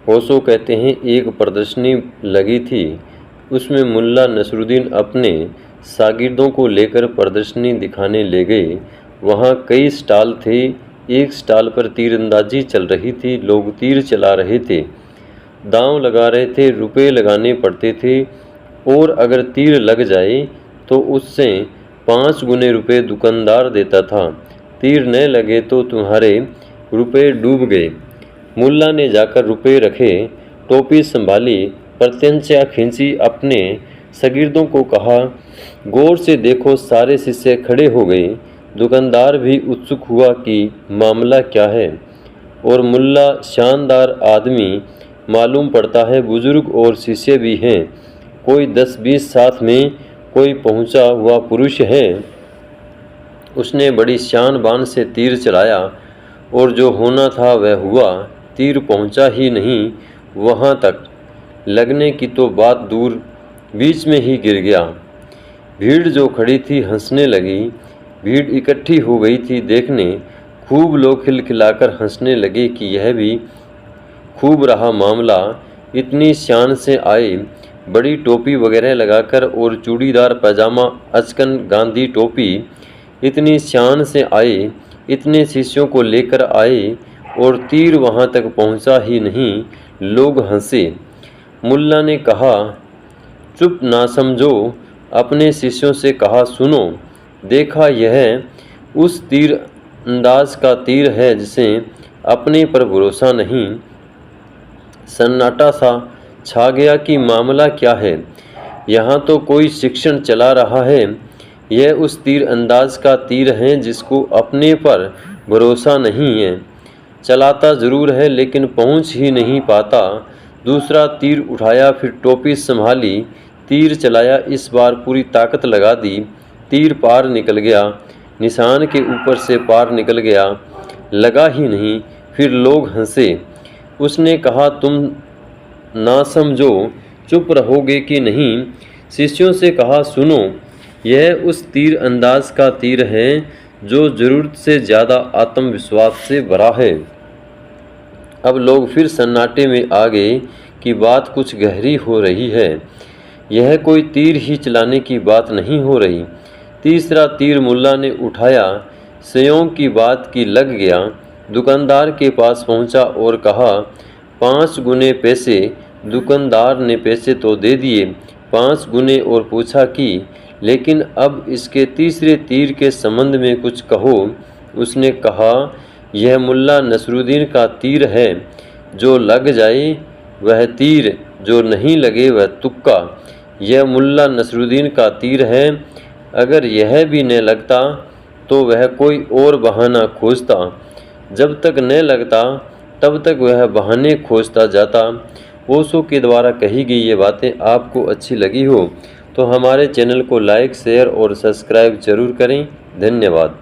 ओशो कहते हैं एक प्रदर्शनी लगी थी, उसमें मुल्ला नसरुद्दीन अपने शागिर्दों को लेकर प्रदर्शनी दिखाने ले गए। वहाँ कई स्टॉल थे, एक स्टॉल पर तीरंदाजी चल रही थी, लोग तीर चला रहे थे, दांव लगा रहे थे, रुपए लगाने पड़ते थे और अगर तीर लग जाए तो उससे 5 गुने रुपए दुकानदार देता था। तीर न लगे तो तुम्हारे रुपए डूब गए। मुल्ला ने जाकर रुपए रखे, टोपी संभाली, प्रत्यंचा खींची, अपने शागिर्दों को कहा, गौर से देखो। सारे शिष्य खड़े हो गए। दुकानदार भी उत्सुक हुआ कि मामला क्या है। और मुल्ला शानदार आदमी मालूम पड़ता है, बुजुर्ग और शिष्य भी हैं, कोई 10-20 साथ में, कोई पहुंचा हुआ पुरुष है। उसने बड़ी शान बान से तीर चलाया और जो होना था वह हुआ। तीर पहुंचा ही नहीं, वहां तक लगने की तो बात दूर, बीच में ही गिर गया। भीड़ जो खड़ी थी हंसने लगी। भीड़ इकट्ठी हो गई थी देखने। खूब लोग खिलखिलाकर हंसने लगे कि यह भी खूब रहा मामला। इतनी शान से आए, बड़ी टोपी वगैरह लगाकर और चूड़ीदार पैजामा, अचकन गांधी टोपी, इतनी शान से आए, इतने शिष्यों को लेकर आए और तीर वहां तक पहुंचा ही नहीं। लोग हंसे। मुल्ला ने कहा, चुप ना समझो। अपने शिष्यों से कहा, सुनो, देखा यह उस तीर अंदाज का तीर है जिसे अपने पर भरोसा नहीं। सन्नाटा सा छा गया कि मामला क्या है। यहाँ तो कोई शिक्षण चला रहा है। यह उस तीर अंदाज का तीर है जिसको अपने पर भरोसा नहीं है। चलाता ज़रूर है लेकिन पहुँच ही नहीं पाता। दूसरा तीर उठाया, फिर टोपी संभाली, तीर चलाया, इस बार पूरी ताकत लगा दी। तीर पार निकल गया, निशान के ऊपर से पार निकल गया, लगा ही नहीं। फिर लोग हंसे। उसने कहा, तुम ना समझो, चुप रहोगे कि नहीं। शिष्यों से कहा, सुनो, यह उस तीर अंदाज का तीर है जो ज़रूरत से ज़्यादा आत्मविश्वास से भरा है। अब लोग फिर सन्नाटे में आ गए कि बात कुछ गहरी हो रही है। यह कोई तीर ही चलाने की बात नहीं हो रही। तीसरा तीर मुल्ला ने उठाया, संयोग की बात की लग गया। दुकानदार के पास पहुंचा और कहा, 5 गुने पैसे। दुकानदार ने पैसे तो दे दिए, 5 गुने, और पूछा कि लेकिन अब इसके तीसरे तीर के संबंध में कुछ कहो। उसने कहा, यह मुल्ला नसरुद्दीन का तीर है, जो लग जाए वह तीर, जो नहीं लगे वह तुक्का। यह मुल्ला नसरुद्दीन का तीर है, अगर यह भी न लगता तो वह कोई और बहाना खोजता, जब तक न लगता तब तक वह बहाने खोजता जाता। ओशो के द्वारा कही गई ये बातें आपको अच्छी लगी हो तो हमारे चैनल को लाइक, शेयर और सब्सक्राइब जरूर करें। धन्यवाद।